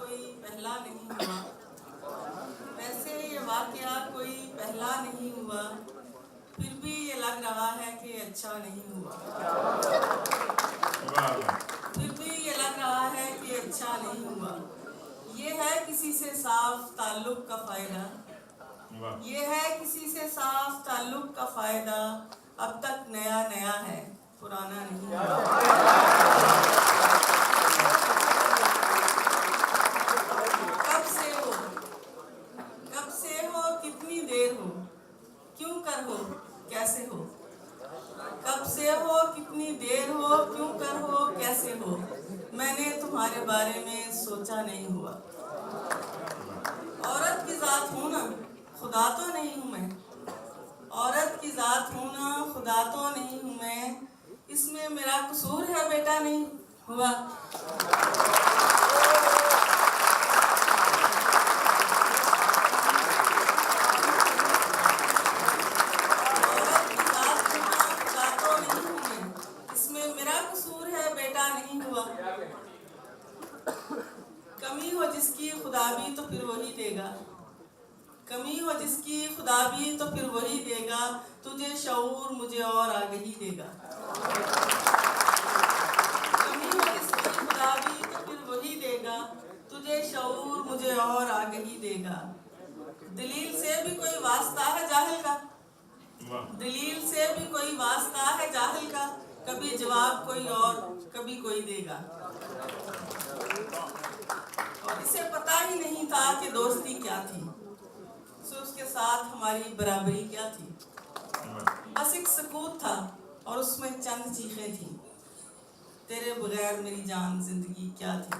कोई पहला नहीं हुआ, वैसे ये वाकया कोई पहला नहीं हुआ, फिर भी ये लग रहा है कि अच्छा नहीं हुआ। फिर भी ये लग रहा है कि अच्छा नहीं हुआ। ये है किसी से साफ ताल्लुक का फायदा, ये है किसी से साफ ताल्लुक का फायदा, अब तक नया नया है, पुराना नहीं हुआ। कब से हो, कितनी देर हो, क्यों कर हो, कैसे हो। कब से हो, कितनी देर हो, क्यों कर हो, कैसे हो। मैंने तुम्हारे बारे में सोचा नहीं हुआ। औरत की जात हूं ना, खुदा तो नहीं हूं मैं। औरत की जात हूं ना, खुदा तो नहीं हूं मैं। इसमें मेरा कसूर है बेटा नहीं हुआ। नहीं हुआ। कमी हो जिसकी खुदा भी तो फिर वही देगा, कमी हो जिसकी खुदा भी तो फिर वही देगा। तुझे शऊर मुझे और आगे ही देगा। कमी हो जिसकी खुदा भी तो फिर वही देगा, तुझे शऊर मुझे और आगे ही देगा। दलील से भी कोई वास्ता है जाहिल का, दलील से भी कोई वास्ता है जाहिल का। कभी जवाब कोई और कभी कोई देगा। और इसे पता ही नहीं था कि दोस्ती क्या थी, सो उसके साथ हमारी बराबरी क्या थी। बस एक सकूत था और उसमें चंद चीखें थी, तेरे बगैर मेरी जान जिंदगी क्या थी।